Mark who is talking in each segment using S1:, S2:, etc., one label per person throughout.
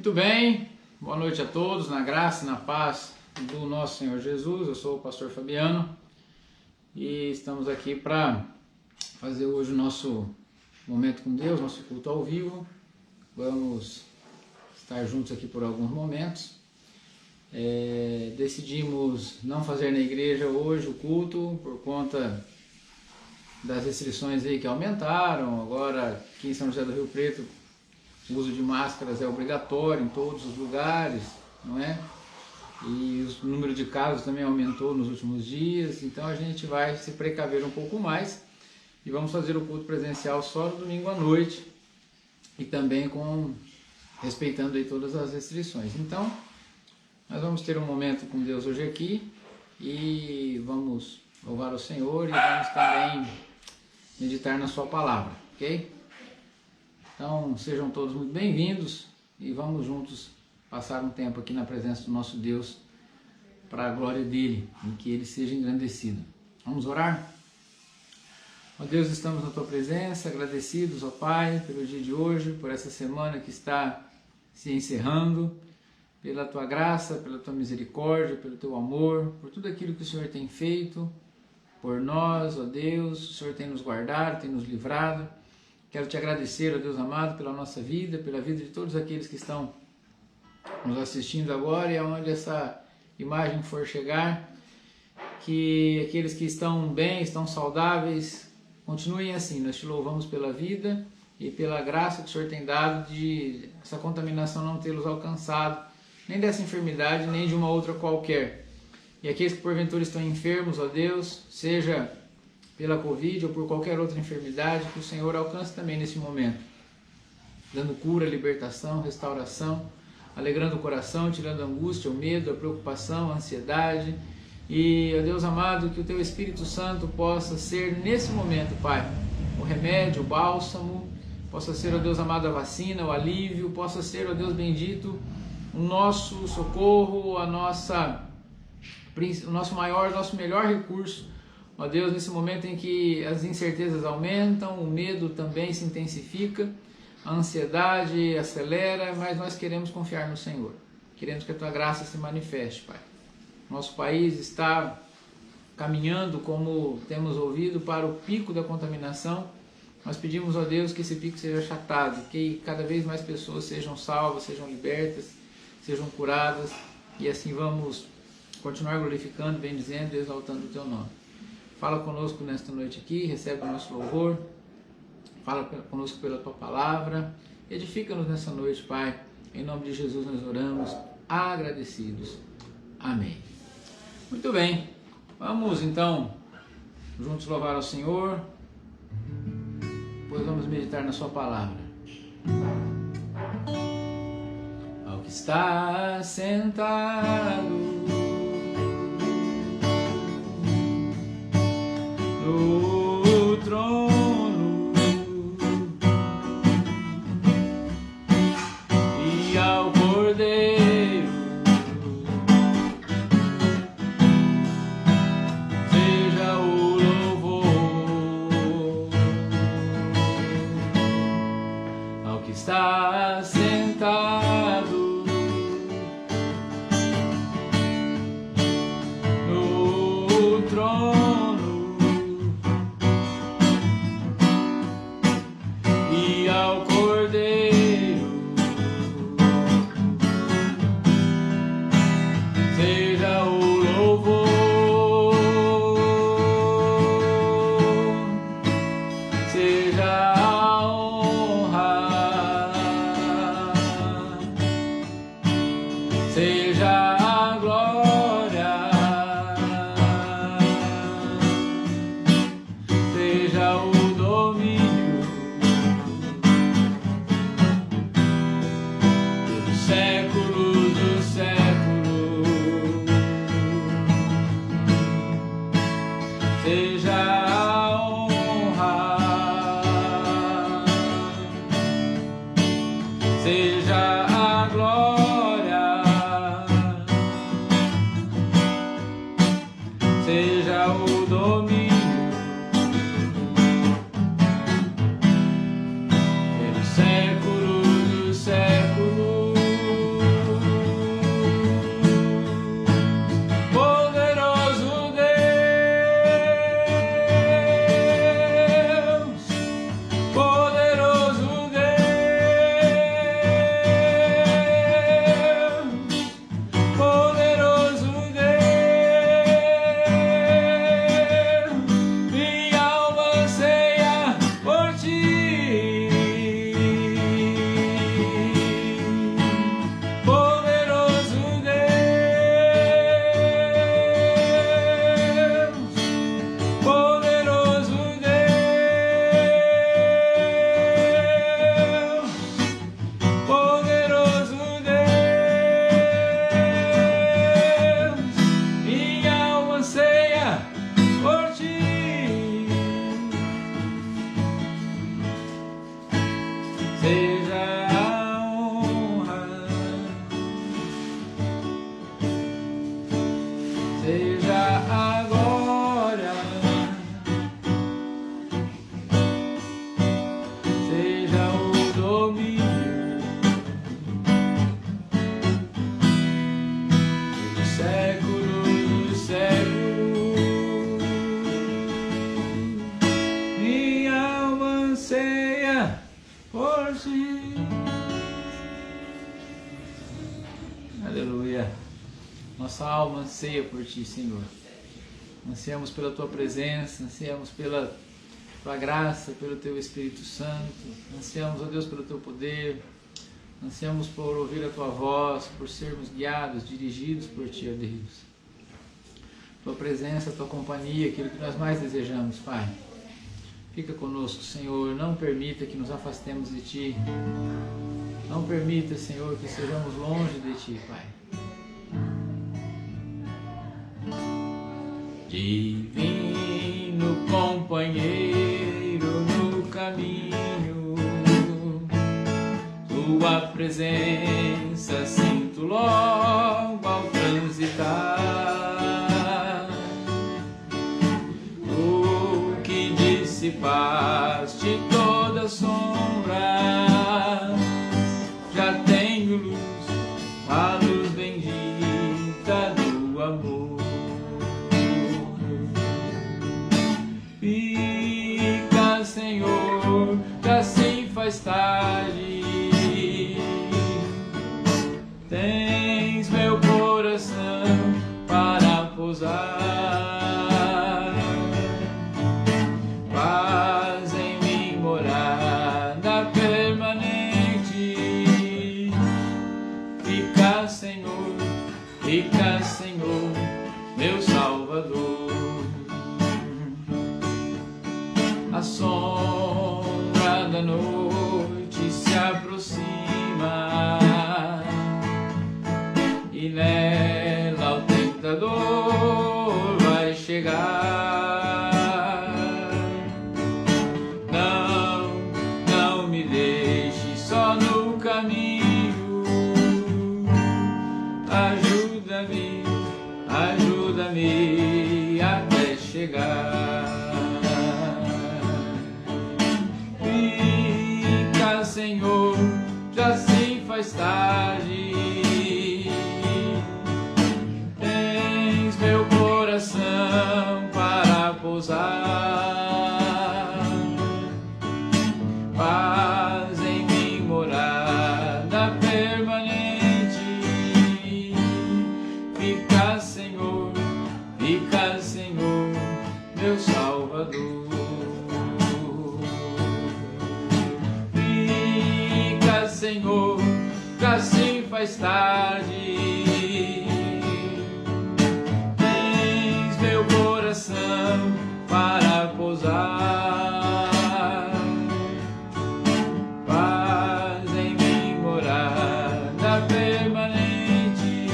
S1: Muito bem, boa noite a todos, na graça e na paz do nosso Senhor Jesus. Eu sou o pastor Fabiano e estamos aqui para fazer hoje o nosso momento com Deus, nosso culto ao vivo. Vamos estar juntos aqui por alguns momentos. Decidimos não fazer na igreja hoje o culto por conta das restrições aí que aumentaram. Agora aqui em São José do Rio Preto o uso de máscaras é obrigatório em todos os lugares, não é? E o número de casos também aumentou nos últimos dias, então a gente vai se precaver um pouco mais e vamos fazer o culto presencial só no domingo à noite e também respeitando aí todas as restrições. Então, nós vamos ter um momento com Deus hoje aqui e vamos louvar o Senhor e vamos também meditar na sua palavra, ok? Então, sejam todos muito bem-vindos e vamos juntos passar um tempo aqui na presença do nosso Deus para a glória dele e que ele seja engrandecido. Vamos orar? Ó Deus, estamos na tua presença, agradecidos, ó Pai, pelo dia de hoje, por essa semana que está se encerrando, pela tua graça, pela tua misericórdia, pelo teu amor, por tudo aquilo que o Senhor tem feito por nós, ó Deus. O Senhor tem nos guardado, tem nos livrado. Quero te agradecer, ó Deus amado, pela nossa vida, pela vida de todos aqueles que estão nos assistindo agora e aonde essa imagem for chegar, que aqueles que estão bem, estão saudáveis, continuem assim. Nós te louvamos pela vida e pela graça que o Senhor tem dado de essa contaminação não tê-los alcançado, nem dessa enfermidade, nem de uma outra qualquer. E aqueles que porventura estão enfermos, ó Deus, seja pela Covid ou por qualquer outra enfermidade, que o Senhor alcance também nesse momento, dando cura, libertação, restauração, alegrando o coração, tirando a angústia, o medo, a preocupação, a ansiedade. E, ó Deus amado, que o teu Espírito Santo possa ser nesse momento, Pai, o remédio, o bálsamo, possa ser, ó Deus amado, a vacina, o alívio, possa ser, ó Deus bendito, o nosso socorro, o nosso maior, o nosso melhor recurso. Ó Deus, nesse momento em que as incertezas aumentam, o medo também se intensifica, a ansiedade acelera, mas nós queremos confiar no Senhor. Queremos que a tua graça se manifeste, Pai. Nosso país está caminhando, como temos ouvido, para o pico da contaminação. Nós pedimos, ó Deus, que esse pico seja achatado, que cada vez mais pessoas sejam salvas, sejam libertas, sejam curadas, e assim vamos continuar glorificando, bendizendo e exaltando o teu nome. Fala conosco nesta noite aqui, recebe o nosso louvor, fala conosco pela tua palavra, edifica-nos nessa noite, Pai. Em nome de Jesus nós oramos, agradecidos. Amém. Muito bem, vamos então juntos louvar ao Senhor, depois vamos meditar na sua palavra. Ao que está sentado no trono e ao Cordeiro seja o louvor. Ao que está sentado no trono e ao Cordeiro seja o louvor, seja a honra, seja a glória, seja o domínio pelos séculos dos séculos, seja a honra, seja a glória, aleluia. Nossa alma anseia por Ti, Senhor. Ansiamos pela Tua presença, ansiamos pela Tua graça, pelo Teu Espírito Santo. Ansiamos, ó Deus, pelo Teu poder. Ansiamos por ouvir a Tua voz, por sermos guiados, dirigidos por Ti, ó Deus. Tua presença, Tua companhia, aquilo que nós mais desejamos, Pai. Fica conosco, Senhor. Não permita que nos afastemos de Ti. Não permita, Senhor, que sejamos longe de Ti, Pai. Divino companheiro no caminho, Tua presença sinto logo ao transitar. Tu que dissipaste toda sombra, já tenho luz, a luz bendita do amor. Fica, Senhor, que assim faz tarde. Tens meu coração para pousar. Faz em mim morada permanente. Fica, Senhor, meu Salvador. A sombra da noite se aproxima e nela o tentador vai chegar. Não me deixe só no caminho. Ajuda-me até chegar. Fica, Senhor, já se faz tarde. Tens meu coração para pousar. Faz em mim morada permanente. Fica, Senhor, meu Salvador. Fica, Senhor, que assim faz tarde. Tens meu coração para pousar. Faz em mim morada permanente.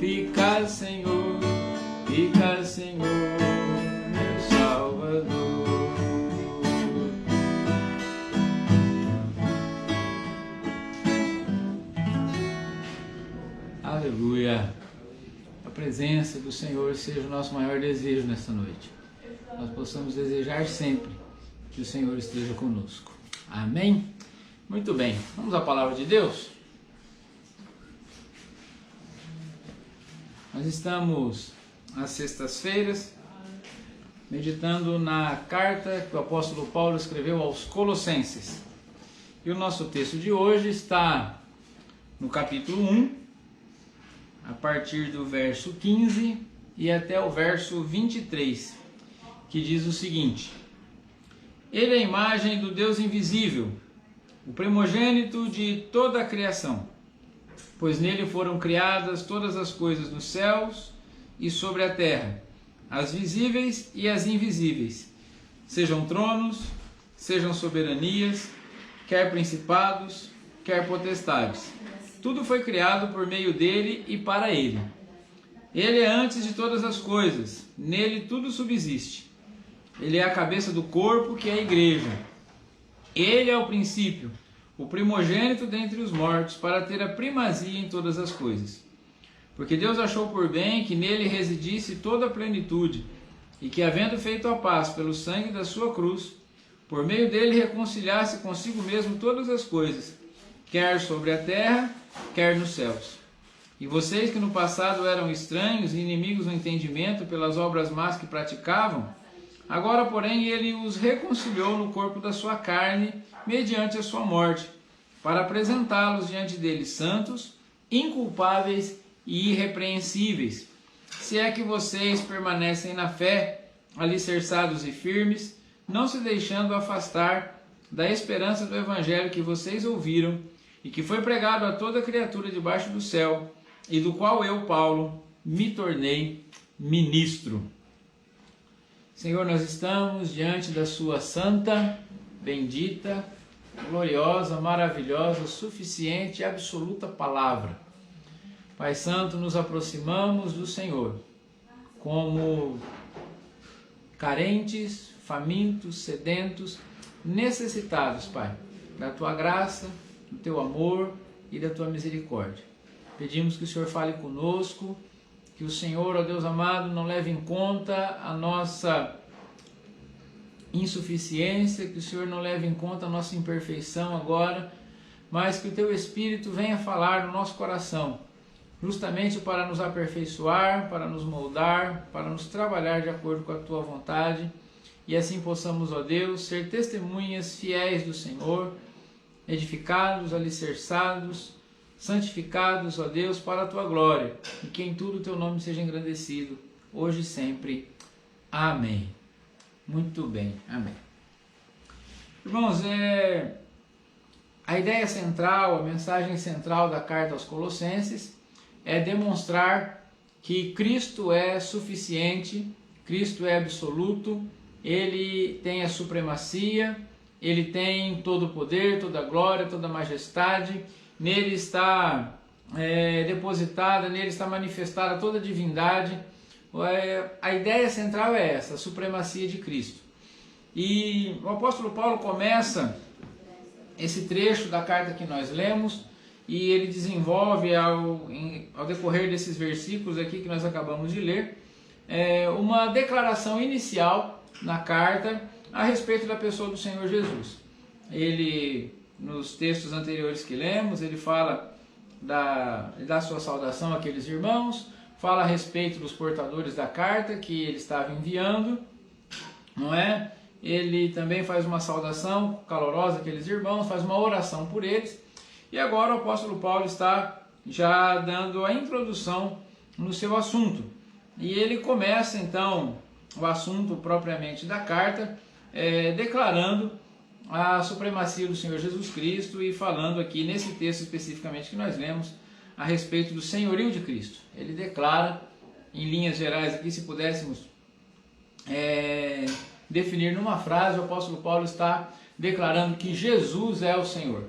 S1: Fica, Senhor, meu Salvador. Aleluia. A presença do Senhor seja o nosso maior desejo nesta noite. Nós possamos desejar sempre que o Senhor esteja conosco. Amém? Muito bem. Vamos à palavra de Deus? Nós estamos às sextas-feiras meditando na carta que o apóstolo Paulo escreveu aos Colossenses. E o nosso texto de hoje está no capítulo 1, a partir do verso 15 e até o verso 23, que diz o seguinte: Ele é a imagem do Deus invisível, o primogênito de toda a criação, pois nele foram criadas todas as coisas nos céus e sobre a terra, as visíveis e as invisíveis, sejam tronos, sejam soberanias, quer principados, quer potestades. Tudo foi criado por meio dele e para ele. Ele é antes de todas as coisas, nele tudo subsiste. Ele é a cabeça do corpo, que é a igreja. Ele é o princípio, o primogênito dentre os mortos, para ter a primazia em todas as coisas. Porque Deus achou por bem que nele residisse toda a plenitude, e que, havendo feito a paz pelo sangue da sua cruz, por meio dele reconciliasse consigo mesmo todas as coisas, quer sobre a terra, quer nos céus. E vocês que no passado eram estranhos e inimigos no entendimento pelas obras más que praticavam, agora, porém, ele os reconciliou no corpo da sua carne, mediante a sua morte, para apresentá-los diante dele santos, inculpáveis e irrepreensíveis, se é que vocês permanecem na fé, alicerçados e firmes, não se deixando afastar da esperança do evangelho que vocês ouviram e que foi pregado a toda criatura debaixo do céu, e do qual eu, Paulo, me tornei ministro. Senhor, nós estamos diante da sua santa, bendita, gloriosa, maravilhosa, suficiente e absoluta palavra. Pai Santo, nos aproximamos do Senhor como carentes, famintos, sedentos, necessitados, Pai, da Tua graça, do Teu amor e da Tua misericórdia. Pedimos que o Senhor fale conosco, que o Senhor, ó Deus amado, não leve em conta a nossa insuficiência, que o Senhor não leve em conta a nossa imperfeição agora, mas que o Teu Espírito venha falar no nosso coração, justamente para nos aperfeiçoar, para nos moldar, para nos trabalhar de acordo com a Tua vontade, e assim possamos, ó Deus, ser testemunhas fiéis do Senhor, edificados, alicerçados, santificados, ó Deus, para a Tua glória, e que em tudo o Teu nome seja engrandecido, hoje e sempre. Amém. Muito bem, amém. Irmãos, a ideia central, a mensagem central da carta aos Colossenses é demonstrar que Cristo é suficiente, Cristo é absoluto, Ele tem a supremacia, Ele tem todo o poder, toda a glória, toda a majestade, nele está depositada, nele está manifestada toda a divindade. A ideia central é essa, a supremacia de Cristo. E o apóstolo Paulo começa esse trecho da carta que nós lemos e ele desenvolve ao decorrer desses versículos aqui que nós acabamos de ler, uma declaração inicial na carta a respeito da pessoa do Senhor Jesus. Ele, nos textos anteriores que lemos, ele fala da sua saudação àqueles irmãos, fala a respeito dos portadores da carta que ele estava enviando, não é? Ele também faz uma saudação calorosa àqueles irmãos, faz uma oração por eles, e agora o apóstolo Paulo está já dando a introdução no seu assunto. E ele começa então o assunto propriamente da carta, declarando a supremacia do Senhor Jesus Cristo e falando aqui nesse texto especificamente que nós lemos a respeito do senhorio de Cristo. Ele declara, em linhas gerais aqui, se pudéssemos definir numa frase, o apóstolo Paulo está declarando que Jesus é o Senhor.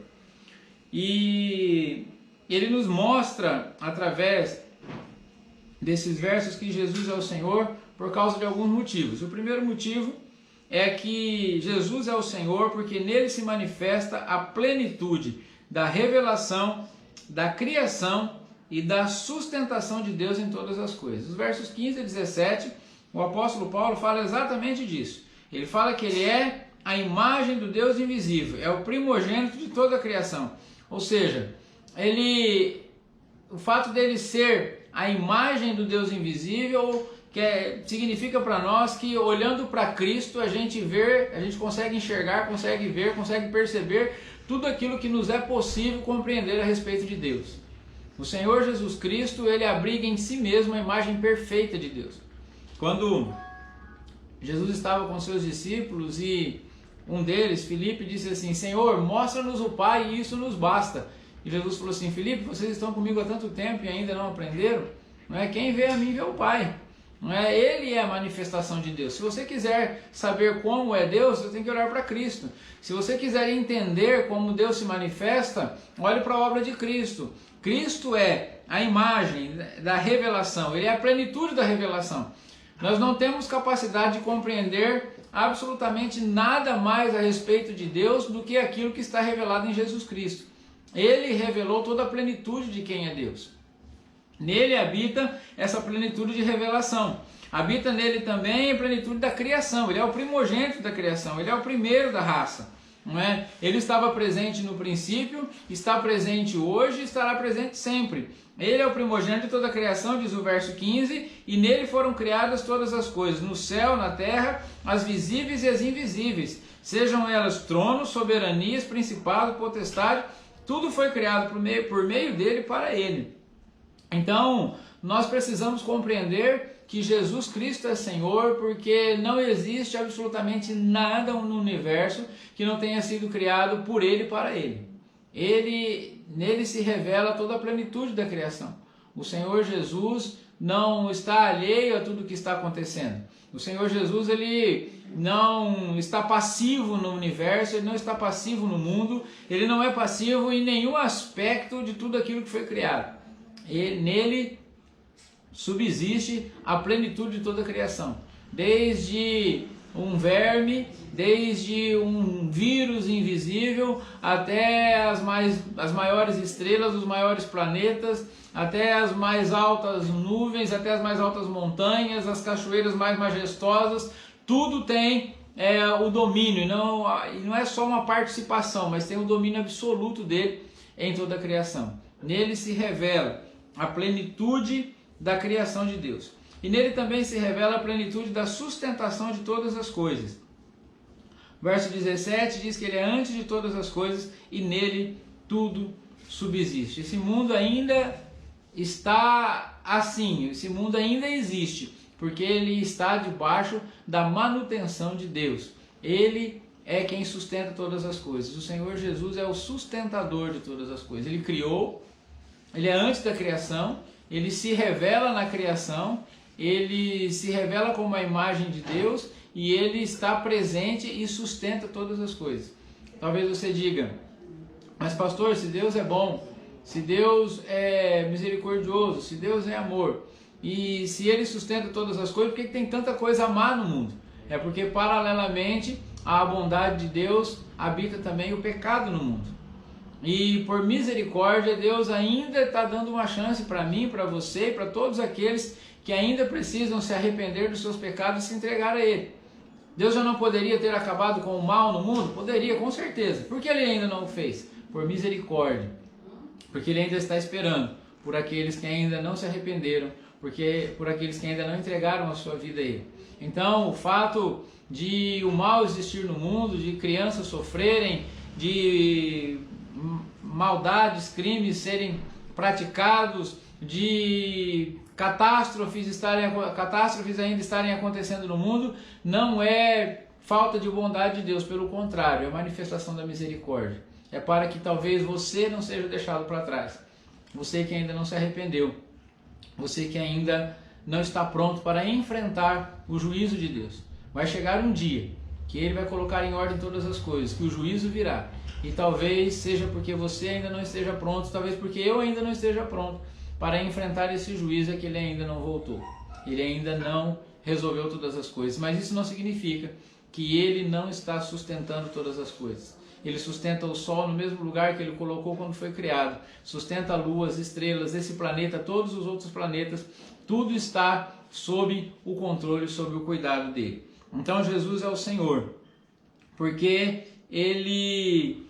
S1: E ele nos mostra, através desses versos, que Jesus é o Senhor por causa de alguns motivos. O primeiro motivo é que Jesus é o Senhor porque nele se manifesta a plenitude da revelação, da criação e da sustentação de Deus em todas as coisas. Os versos 15 e 17, o apóstolo Paulo fala exatamente disso. Ele fala que ele é a imagem do Deus invisível, é o primogênito de toda a criação. Ou seja, o fato dele ser a imagem do Deus invisível significa para nós que olhando para Cristo a gente consegue enxergar, consegue ver, consegue perceber tudo aquilo que nos é possível compreender a respeito de Deus. O Senhor Jesus Cristo, ele abriga em si mesmo a imagem perfeita de Deus. Quando Jesus estava com seus discípulos e um deles, Filipe, disse assim: Senhor, mostra-nos o Pai e isso nos basta. E Jesus falou assim: Filipe, vocês estão comigo há tanto tempo e ainda não aprenderam? Não é? Quem vê a mim vê o Pai. Não é? Ele é a manifestação de Deus. Se você quiser saber como é Deus, você tem que olhar para Cristo. Se você quiser entender como Deus se manifesta, olhe para a obra de Cristo. Cristo é a imagem da revelação, ele é a plenitude da revelação. Nós não temos capacidade de compreender absolutamente nada mais a respeito de Deus do que aquilo que está revelado em Jesus Cristo. Ele revelou toda a plenitude de quem é Deus. Nele habita essa plenitude de revelação. Habita nele também a plenitude da criação. Ele é o primogênito da criação, ele é o primeiro da raça. Não é? Ele estava presente no princípio, está presente hoje e estará presente sempre. Ele é o primogênito de toda a criação, diz o verso 15, e nele foram criadas todas as coisas, no céu, na terra, as visíveis e as invisíveis, sejam elas tronos, soberanias, principado, potestade, tudo foi criado por meio dele para ele. Então, nós precisamos compreender que Jesus Cristo é Senhor, porque não existe absolutamente nada no universo que não tenha sido criado por ele e para ele. Nele se revela toda a plenitude da criação. O Senhor Jesus não está alheio a tudo que está acontecendo. O Senhor Jesus, ele não está passivo no universo, ele não está passivo no mundo, ele não é passivo em nenhum aspecto de tudo aquilo que foi criado. E nele subsiste a plenitude de toda a criação, desde um verme, desde um vírus invisível, até as maiores estrelas, os maiores planetas, até as mais altas nuvens, até as mais altas montanhas, as cachoeiras mais majestosas, tudo tem o domínio, não é só uma participação, mas tem o domínio absoluto dele em toda a criação. Nele se revela a plenitude da criação de Deus. E nele também se revela a plenitude da sustentação de todas as coisas. Verso 17 diz que ele é antes de todas as coisas e nele tudo subsiste. Esse mundo ainda está assim, esse mundo ainda existe, porque ele está debaixo da manutenção de Deus. Ele é quem sustenta todas as coisas. O Senhor Jesus é o sustentador de todas as coisas. Ele criou, ele é antes da criação, ele se revela na criação, ele se revela como a imagem de Deus e ele está presente e sustenta todas as coisas. Talvez você diga, mas pastor, se Deus é bom, se Deus é misericordioso, se Deus é amor, e se ele sustenta todas as coisas, por que tem tanta coisa má no mundo? É porque paralelamente à bondade de Deus habita também o pecado no mundo. E por misericórdia, Deus ainda está dando uma chance para mim, para você e para todos aqueles que ainda precisam se arrepender dos seus pecados e se entregar a Ele. Deus já não poderia ter acabado com o mal no mundo? Poderia, com certeza. Por que Ele ainda não o fez? Por misericórdia. Porque Ele ainda está esperando por aqueles que ainda não se arrependeram, por aqueles que ainda não entregaram a sua vida a Ele. Então, o fato de o mal existir no mundo, de crianças sofrerem, de maldades, crimes serem praticados, de catástrofes ainda estarem acontecendo no mundo, não é falta de bondade de Deus, pelo contrário, é manifestação da misericórdia. É para que talvez você não seja deixado para trás, você que ainda não se arrependeu, você que ainda não está pronto para enfrentar o juízo de Deus. Vai chegar um dia que Ele vai colocar em ordem todas as coisas, que o juízo virá. E talvez seja porque você ainda não esteja pronto, talvez porque eu ainda não esteja pronto para enfrentar esse juízo, é que Ele ainda não voltou. Ele ainda não resolveu todas as coisas. Mas isso não significa que Ele não está sustentando todas as coisas. Ele sustenta o Sol no mesmo lugar que Ele colocou quando foi criado. Sustenta a Lua, as estrelas, esse planeta, todos os outros planetas. Tudo está sob o controle, sob o cuidado dele. Então Jesus é o Senhor, porque Ele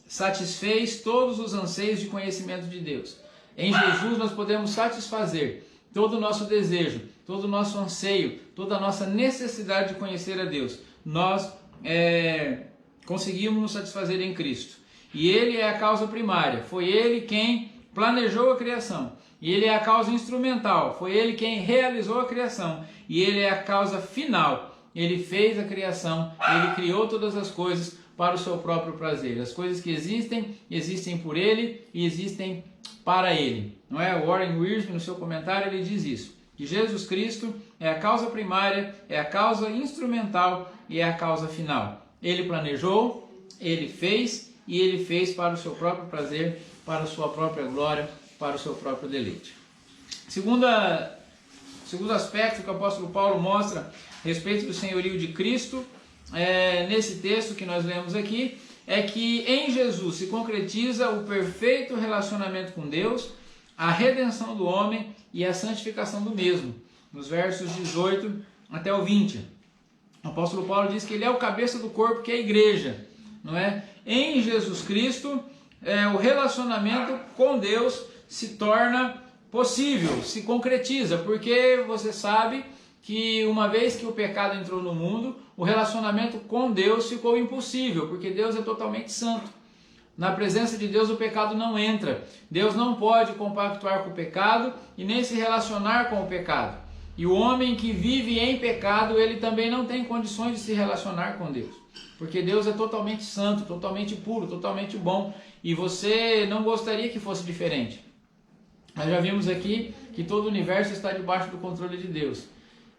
S1: satisfez todos os anseios de conhecimento de Deus. Em Jesus nós podemos satisfazer todo o nosso desejo, todo o nosso anseio, toda a nossa necessidade de conhecer a Deus. Nós conseguimos nos satisfazer em Cristo. E Ele é a causa primária, foi Ele quem planejou a criação. E Ele é a causa instrumental, foi Ele quem realizou a criação. E Ele é a causa final. Ele fez a criação, Ele criou todas as coisas para o seu próprio prazer. As coisas que existem, existem por Ele e existem para Ele. Não é? Warren Wiersbe, no seu comentário, ele diz isso, que Jesus Cristo é a causa primária, é a causa instrumental e é a causa final. Ele planejou, Ele fez e Ele fez para o seu próprio prazer, para a sua própria glória, para o seu próprio deleite. Segundo aspecto que o apóstolo Paulo mostra a respeito do senhorio de Cristo, nesse texto que nós lemos aqui, é que em Jesus se concretiza o perfeito relacionamento com Deus, a redenção do homem e a santificação do mesmo, nos versos 18 até o 20. O apóstolo Paulo diz que ele é o cabeça do corpo, que é a igreja, não é? Em Jesus Cristo, o relacionamento com Deus se torna possível, se concretiza, porque você sabe que uma vez que o pecado entrou no mundo, o relacionamento com Deus ficou impossível, porque Deus é totalmente santo. Na presença de Deus o pecado não entra. Deus não pode compactuar com o pecado e nem se relacionar com o pecado. E o homem que vive em pecado, ele também não tem condições de se relacionar com Deus. Porque Deus é totalmente santo, totalmente puro, totalmente bom. E você não gostaria que fosse diferente. Nós já vimos aqui que todo o universo está debaixo do controle de Deus.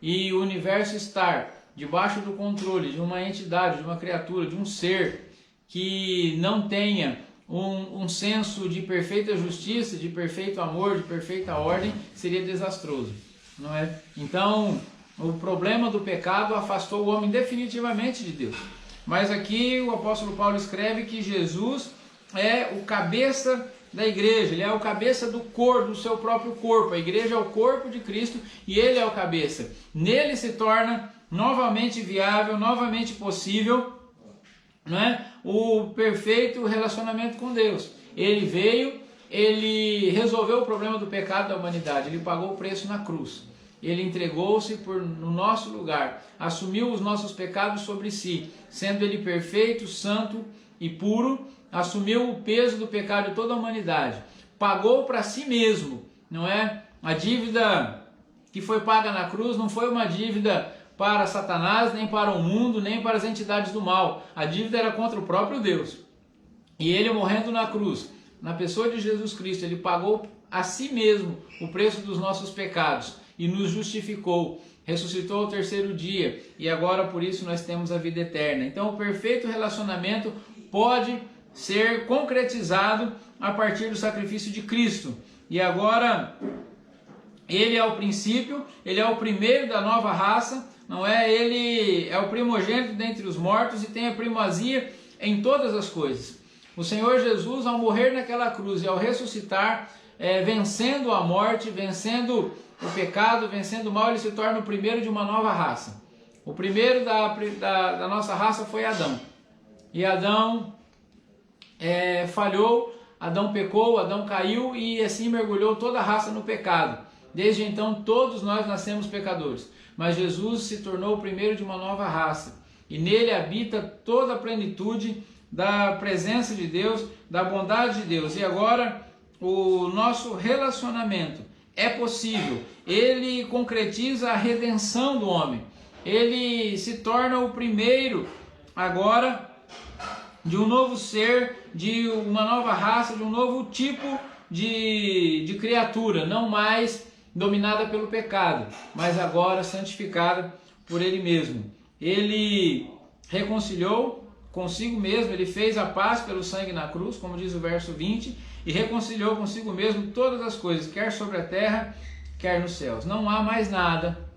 S1: E o universo estar debaixo do controle de uma entidade, de uma criatura, de um ser que não tenha um senso de perfeita justiça, de perfeito amor, de perfeita ordem, seria desastroso, não é? Então, o problema do pecado afastou o homem definitivamente de Deus. Mas aqui o apóstolo Paulo escreve que Jesus é o cabeça da igreja, ele é o cabeça do corpo, do seu próprio corpo. A igreja é o corpo de Cristo e ele é o cabeça. Nele se torna novamente viável, novamente possível, não é? O perfeito relacionamento com Deus. Ele veio, ele resolveu o problema do pecado da humanidade, ele pagou o preço na cruz. Ele entregou-se no nosso lugar, assumiu os nossos pecados sobre si, sendo ele perfeito, santo e puro, assumiu o peso do pecado de toda a humanidade, pagou para si mesmo, não é? A dívida que foi paga na cruz não foi uma dívida para Satanás, nem para o mundo, nem para as entidades do mal. A dívida era contra o próprio Deus. E ele morrendo na cruz, na pessoa de Jesus Cristo, ele pagou a si mesmo o preço dos nossos pecados e nos justificou, ressuscitou ao terceiro dia e agora por isso nós temos a vida eterna. Então o perfeito relacionamento pode ser concretizado a partir do sacrifício de Cristo. E agora ele é o princípio, ele é o primeiro da nova raça, não é? Ele é o primogênito dentre os mortos e tem a primazia em todas as coisas. O Senhor Jesus, ao morrer naquela cruz e ao ressuscitar, vencendo a morte, vencendo o pecado, vencendo o mal, ele se torna o primeiro de uma nova raça. O primeiro da nossa raça foi Adão. E Adão falhou, Adão pecou, Adão caiu e assim mergulhou toda a raça no pecado. Desde então todos nós nascemos pecadores. Mas Jesus se tornou o primeiro de uma nova raça. E nele habita toda a plenitude da presença de Deus, da bondade de Deus. E agora o nosso relacionamento é possível. Ele concretiza a redenção do homem. Ele se torna o primeiro agora de um novo ser, de uma nova raça, de um novo tipo de criatura, não mais dominada pelo pecado, mas agora santificada por ele mesmo. Ele reconciliou consigo mesmo, ele fez a paz pelo sangue na cruz, como diz o verso 20, e reconciliou consigo mesmo todas as coisas, quer sobre a terra, quer nos céus. Não há mais nada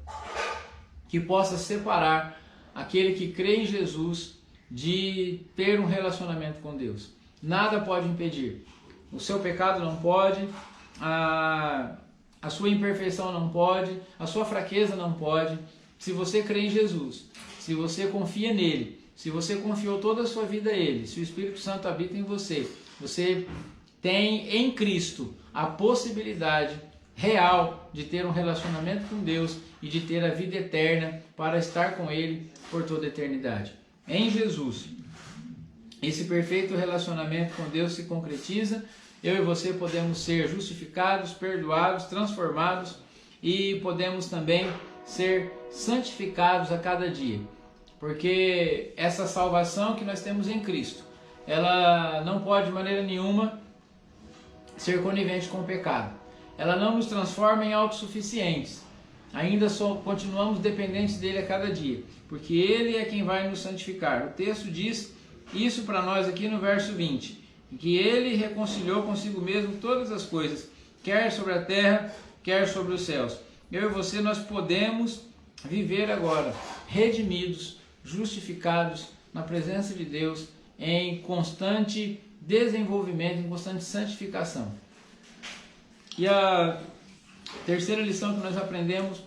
S1: que possa separar aquele que crê em Jesus de ter um relacionamento com Deus. Nada pode impedir. O seu pecado não pode, a sua imperfeição não pode, a sua fraqueza não pode. Se você crê em Jesus, se você confia nele, se você confiou toda a sua vida a ele, se o Espírito Santo habita em você, você tem em Cristo a possibilidade real de ter um relacionamento com Deus e de ter a vida eterna para estar com ele por toda a eternidade. Em Jesus, esse perfeito relacionamento com Deus se concretiza. Eu e você podemos ser justificados, perdoados, transformados e podemos também ser santificados a cada dia. Porque essa salvação que nós temos em Cristo, ela não pode de maneira nenhuma ser conivente com o pecado. Ela não nos transforma em autossuficientes. Ainda continuamos dependentes dele a cada dia, porque ele é quem vai nos santificar. O texto diz isso para nós aqui no verso 20. Que ele reconciliou consigo mesmo todas as coisas, quer sobre a terra, quer sobre os céus. Eu e você, nós podemos viver agora redimidos, justificados na presença de Deus, em constante desenvolvimento, em constante santificação. E a terceira lição que nós aprendemos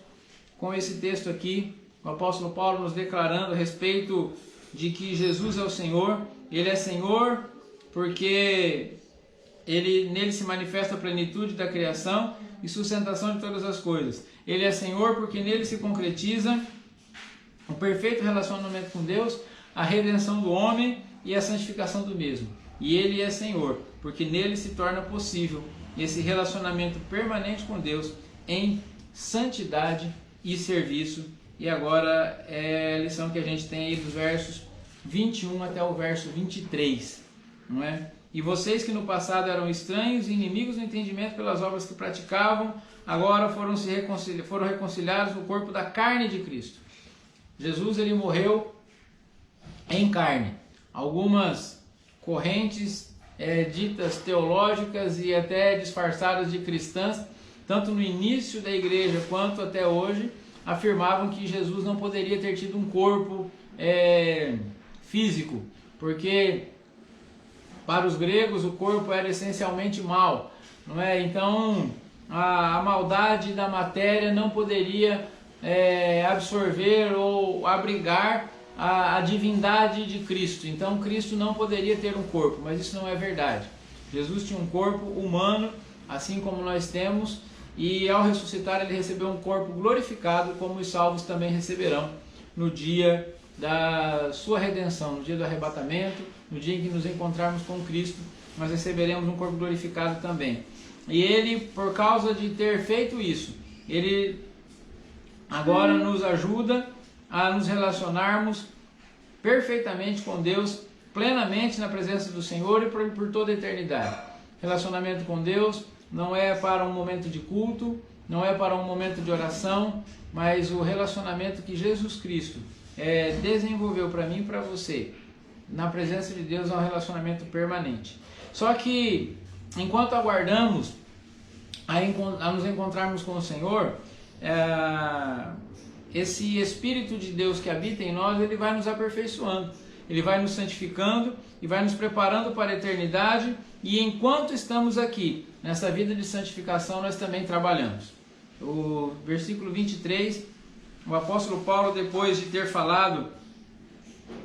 S1: com esse texto aqui, o apóstolo Paulo nos declarando a respeito de que Jesus é o Senhor. Ele é Senhor porque nele se manifesta a plenitude da criação e sustentação de todas as coisas. Ele é Senhor porque nele se concretiza o perfeito relacionamento com Deus, a redenção do homem e a santificação do mesmo. e Ele é Senhor, porque nele se torna possível esse relacionamento permanente com Deus em santidade e serviço. E agora é a lição que a gente tem aí dos versos 21 até o verso 23, não é? E vocês que no passado eram estranhos e inimigos do entendimento pelas obras que praticavam, agora foram reconciliados no corpo da carne de Cristo. Jesus, ele morreu em carne. Algumas correntes ditas teológicas e até disfarçadas de cristãs, tanto no início da igreja quanto até hoje, afirmavam que Jesus não poderia ter tido um corpo físico, porque para os gregos o corpo era essencialmente mau, não é? Então a maldade da matéria não poderia absorver ou abrigar a divindade de Cristo. Então Cristo não poderia ter um corpo, mas isso não é verdade. Jesus tinha um corpo humano, assim como nós temos, e ao ressuscitar ele recebeu um corpo glorificado, como os salvos também receberão no dia da sua redenção, no dia do arrebatamento, no dia em que nos encontrarmos com Cristo, nós receberemos um corpo glorificado também. E ele, por causa de ter feito isso, ele agora nos ajuda a nos relacionarmos perfeitamente com Deus, plenamente na presença do Senhor e por toda a eternidade. Relacionamento com Deus não é para um momento de culto, não é para um momento de oração, mas o relacionamento que Jesus Cristo desenvolveu para mim e para você, na presença de Deus, é um relacionamento permanente. Só que, enquanto aguardamos a nos encontrarmos com o Senhor, esse Espírito de Deus que habita em nós, ele vai nos aperfeiçoando, ele vai nos santificando e vai nos preparando para a eternidade. E enquanto estamos aqui, nessa vida de santificação, nós também trabalhamos. O versículo 23, o apóstolo Paulo, depois de ter falado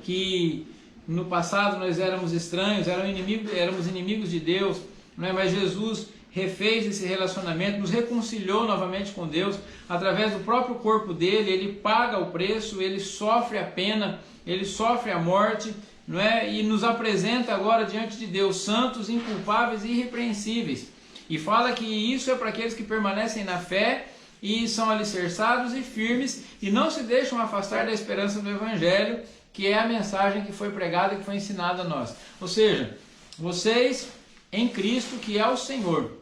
S1: que no passado nós éramos estranhos, éramos inimigos de Deus, não é? Mas Jesus refez esse relacionamento, nos reconciliou novamente com Deus, através do próprio corpo dele. Ele paga o preço, ele sofre a pena, ele sofre a morte, não é? E nos apresenta agora diante de Deus santos, inculpáveis e irrepreensíveis. E fala que isso é para aqueles que permanecem na fé e são alicerçados e firmes e não se deixam afastar da esperança do Evangelho, que é a mensagem que foi pregada e que foi ensinada a nós. Ou seja, vocês em Cristo, que é o Senhor,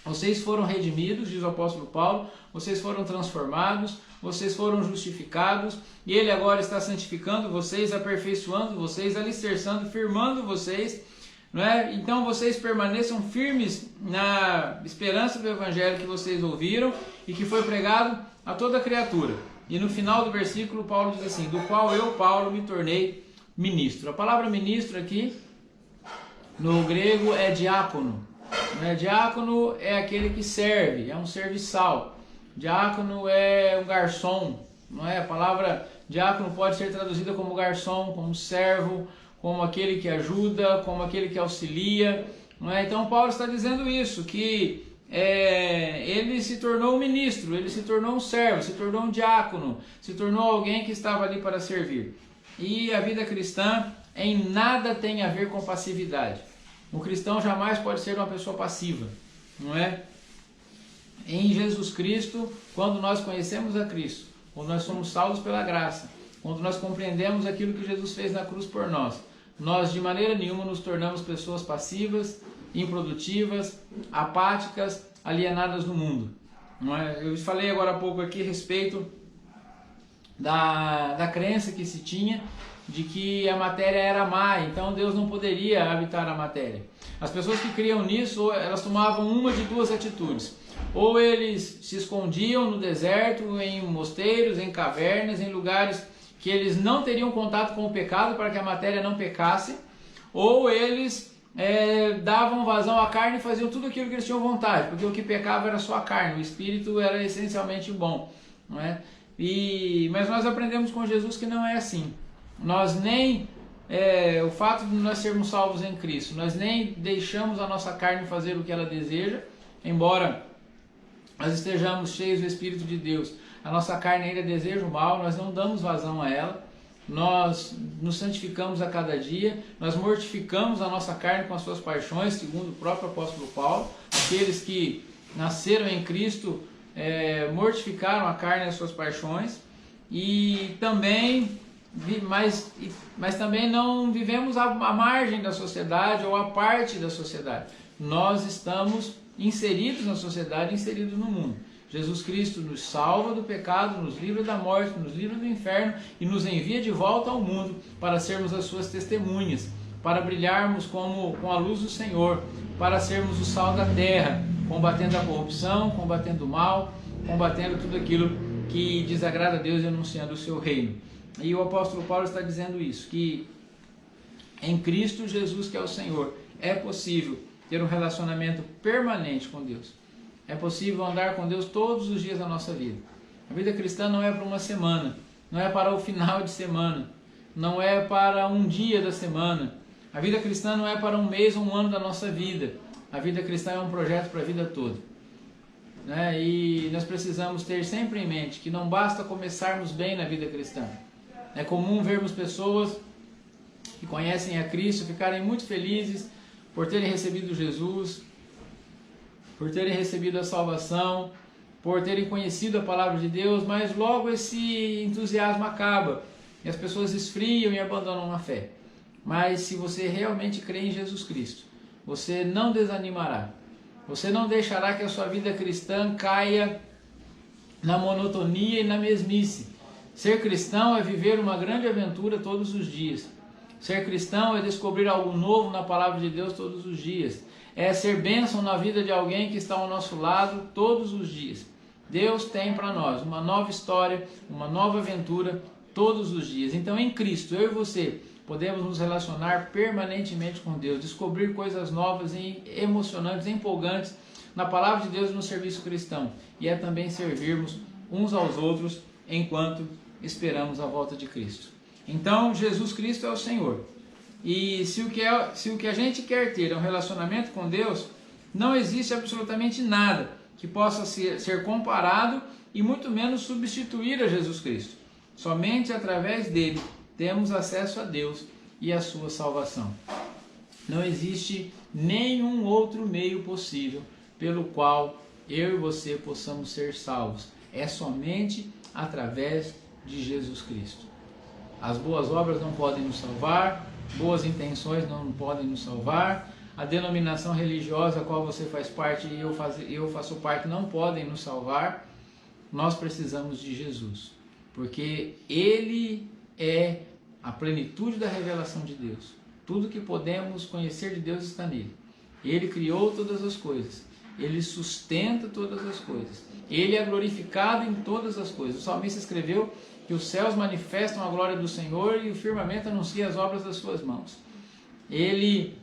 S1: vocês foram redimidos, diz o apóstolo Paulo, vocês foram transformados, vocês foram justificados, e Ele agora está santificando vocês, aperfeiçoando vocês, alicerçando, firmando vocês, não é? Então vocês permaneçam firmes na esperança do Evangelho que vocês ouviram e que foi pregado a toda criatura. E no final do versículo, Paulo diz assim: do qual eu, Paulo, me tornei ministro. A palavra ministro aqui, no grego, é diácono. Diácono é aquele que serve, é um serviçal. Diácono é um garçom, não é? A palavra diácono pode ser traduzida como garçom, como servo, como aquele que ajuda, como aquele que auxilia, não é? Então Paulo está dizendo isso, que ele se tornou um ministro, ele se tornou um servo, se tornou um diácono, se tornou alguém que estava ali para servir. E a vida cristã em nada tem a ver com passividade. O cristão jamais pode ser uma pessoa passiva, não é? Em Jesus Cristo, quando nós conhecemos a Cristo, quando nós somos salvos pela graça, quando nós compreendemos aquilo que Jesus fez na cruz por nós, nós de maneira nenhuma nos tornamos pessoas passivas, improdutivas, apáticas, alienadas do mundo, não é? Eu falei agora há pouco aqui a respeito da crença que se tinha de que a matéria era má, então Deus não poderia habitar a matéria. As pessoas que criam nisso, elas tomavam uma de duas atitudes: ou eles se escondiam no deserto, em mosteiros, em cavernas, em lugares que eles não teriam contato com o pecado para que a matéria não pecasse, ou eles davam vazão à carne e faziam tudo aquilo que eles tinham vontade, porque o que pecava era só a carne, o espírito era essencialmente bom, não é? Mas nós aprendemos com Jesus que não é assim. Nós nem, o fato de nós sermos salvos em Cristo, nós nem deixamos a nossa carne fazer o que ela deseja, embora nós estejamos cheios do Espírito de Deus, a nossa carne ainda deseja o mal, nós não damos vazão a ela, nós nos santificamos a cada dia, nós mortificamos a nossa carne com as suas paixões, segundo o próprio apóstolo Paulo. Aqueles que nasceram em Cristo mortificaram a carne e as suas paixões, e também, mas também não vivemos à margem da sociedade ou à parte da sociedade. Nós estamos inseridos na sociedade, inseridos no mundo. Jesus Cristo nos salva do pecado, nos livra da morte, nos livra do inferno e nos envia de volta ao mundo para sermos as suas testemunhas, para brilharmos com a luz do Senhor, para sermos o sal da terra, combatendo a corrupção, combatendo o mal, combatendo tudo aquilo que desagrada a Deus e anunciando o seu reino. E o apóstolo Paulo está dizendo isso, que em Cristo Jesus, que é o Senhor, é possível ter um relacionamento permanente com Deus. É possível andar com Deus todos os dias da nossa vida. A vida cristã não é para uma semana, não é para o final de semana, não é para um dia da semana. A vida cristã não é para um mês ou um ano da nossa vida. A vida cristã é um projeto para a vida toda. E nós precisamos ter sempre em mente que não basta começarmos bem na vida cristã. É comum vermos pessoas que conhecem a Cristo ficarem muito felizes por terem recebido Jesus, por terem recebido a salvação, por terem conhecido a palavra de Deus, mas logo esse entusiasmo acaba e as pessoas esfriam e abandonam a fé. Mas se você realmente crê em Jesus Cristo, você não desanimará, você não deixará que a sua vida cristã caia na monotonia e na mesmice. Ser cristão é viver uma grande aventura todos os dias. Ser cristão é descobrir algo novo na palavra de Deus todos os dias. É ser bênção na vida de alguém que está ao nosso lado todos os dias. Deus tem para nós uma nova história, uma nova aventura todos os dias. Então, em Cristo, eu e você podemos nos relacionar permanentemente com Deus, descobrir coisas novas e emocionantes, empolgantes na palavra de Deus e no serviço cristão. E é também servirmos uns aos outros enquanto esperamos a volta de Cristo. Então, Jesus Cristo é o Senhor. E se o que a gente quer ter é um relacionamento com Deus, não existe absolutamente nada que possa ser comparado e muito menos substituir a Jesus Cristo. Somente através dele temos acesso a Deus e a sua salvação. Não existe nenhum outro meio possível pelo qual eu e você possamos ser salvos. É somente através de Jesus Cristo. As boas obras não podem nos salvar, boas intenções não podem nos salvar, a denominação religiosa a qual você faz parte e eu faço parte não podem nos salvar. Nós precisamos de Jesus, porque Ele é a plenitude da revelação de Deus. Tudo que podemos conhecer de Deus está nele. Ele criou todas as coisas, Ele sustenta todas as coisas, Ele é glorificado em todas as coisas. O salmista escreveu que os céus manifestam a glória do Senhor e o firmamento anuncia as obras das suas mãos. Ele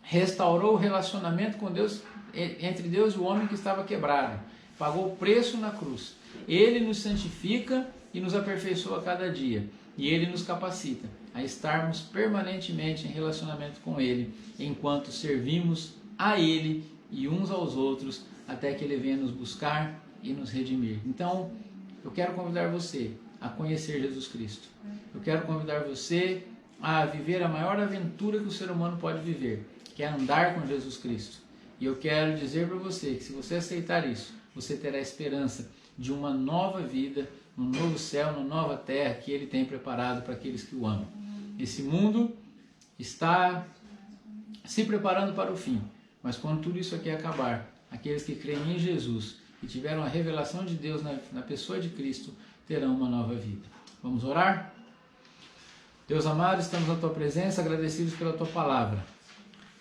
S1: restaurou o relacionamento com Deus, entre Deus e o homem que estava quebrado. Pagou o preço na cruz. Ele nos santifica e nos aperfeiçoa a cada dia. E Ele nos capacita a estarmos permanentemente em relacionamento com Ele, enquanto servimos a Ele e uns aos outros, até que Ele venha nos buscar e nos redimir. Então, eu quero convidar você a conhecer Jesus Cristo. Eu quero convidar você a viver a maior aventura que o ser humano pode viver, que é andar com Jesus Cristo. E eu quero dizer para você que se você aceitar isso, você terá esperança de uma nova vida, um novo céu, uma nova terra que Ele tem preparado para aqueles que o amam. Esse mundo está se preparando para o fim, mas quando tudo isso aqui acabar, aqueles que creem em Jesus e tiveram a revelação de Deus na pessoa de Cristo, terão uma nova vida. Vamos orar? Deus amado, estamos na Tua presença, agradecidos pela Tua palavra.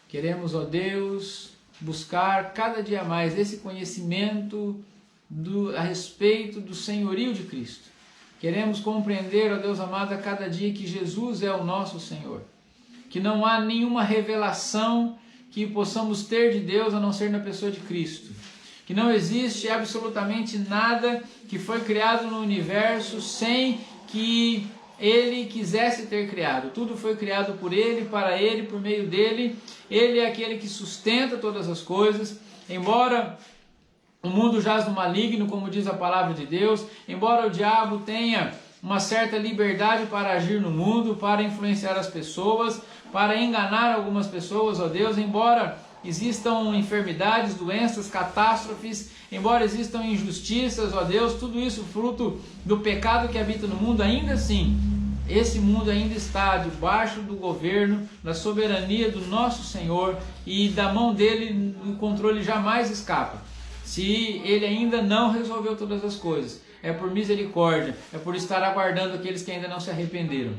S1: Queremos, ó Deus, buscar cada dia mais esse conhecimento a respeito do senhorio de Cristo. Queremos compreender, ó Deus amado, a cada dia que Jesus é o nosso Senhor. Que não há nenhuma revelação que possamos ter de Deus a não ser na pessoa de Cristo. Que não existe absolutamente nada que foi criado no universo sem que Ele quisesse ter criado. Tudo foi criado por Ele, para Ele, por meio dEle. Ele é aquele que sustenta todas as coisas. Embora o mundo jaz no maligno, como diz a palavra de Deus, embora o diabo tenha uma certa liberdade para agir no mundo, para influenciar as pessoas, para enganar algumas pessoas, ó Deus, embora existam enfermidades, doenças, catástrofes, embora existam injustiças, ó Deus, tudo isso fruto do pecado que habita no mundo, ainda assim, esse mundo ainda está debaixo do governo, da soberania do nosso Senhor, e da mão dele o controle jamais escapa. Se ele ainda não resolveu todas as coisas, é por misericórdia, é por estar aguardando aqueles que ainda não se arrependeram.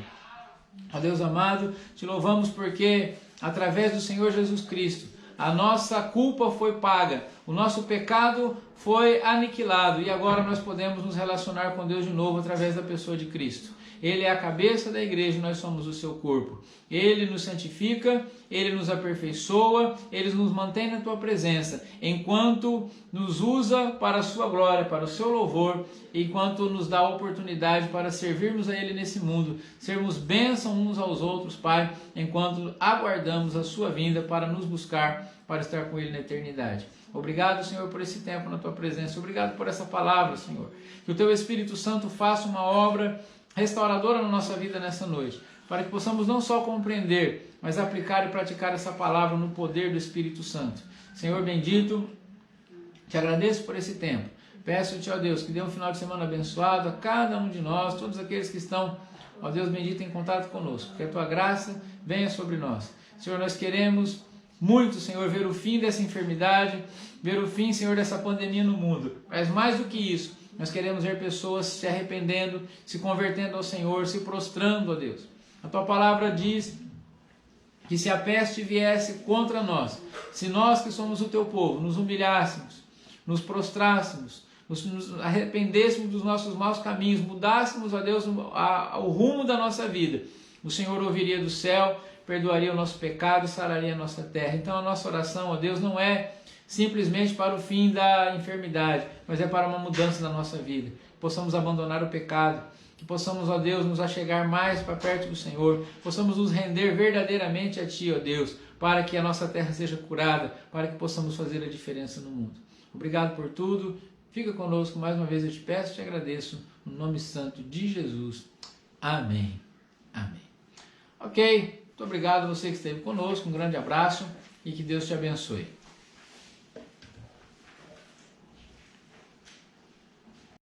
S1: Ó Deus amado, te louvamos porque através do Senhor Jesus Cristo a nossa culpa foi paga, o nosso pecado foi aniquilado e agora nós podemos nos relacionar com Deus de novo através da pessoa de Cristo. Ele é a cabeça da igreja e nós somos o seu corpo. Ele nos santifica, Ele nos aperfeiçoa, Ele nos mantém na tua presença, enquanto nos usa para a sua glória, para o seu louvor, enquanto nos dá a oportunidade para servirmos a Ele nesse mundo, sermos bênção uns aos outros, Pai, enquanto aguardamos a sua vinda para nos buscar, para estar com Ele na eternidade. Obrigado, Senhor, por esse tempo na tua presença. Obrigado por essa palavra, Senhor. Que o teu Espírito Santo faça uma obra restauradora na nossa vida nessa noite, para que possamos não só compreender, mas aplicar e praticar essa palavra no poder do Espírito Santo. Senhor bendito, te agradeço por esse tempo. Peço-te, ó Deus, que dê um final de semana abençoado a cada um de nós, todos aqueles que estão, ó Deus bendito, em contato conosco. Que a tua graça venha sobre nós. Senhor, nós queremos muito, Senhor, ver o fim dessa enfermidade, ver o fim, Senhor, dessa pandemia no mundo. Mas mais do que isso, nós queremos ver pessoas se arrependendo, se convertendo ao Senhor, se prostrando a Deus. A tua palavra diz que se a peste viesse contra nós, se nós que somos o teu povo nos humilhássemos, nos prostrássemos, nos arrependêssemos dos nossos maus caminhos, mudássemos, ó Deus, o rumo da nossa vida, o Senhor ouviria do céu, perdoaria o nosso pecado e sararia a nossa terra. Então a nossa oração, ó Deus, não é simplesmente para o fim da enfermidade, mas é para uma mudança na nossa vida. Que possamos abandonar o pecado, que possamos, ó Deus, nos achegar mais para perto do Senhor, possamos nos render verdadeiramente a Ti, ó Deus, para que a nossa terra seja curada, para que possamos fazer a diferença no mundo. Obrigado por tudo, fica conosco, mais uma vez eu te peço e te agradeço, no nome santo de Jesus. Amém. Amém. Ok, muito obrigado a você que esteve conosco, um grande abraço e que Deus te abençoe.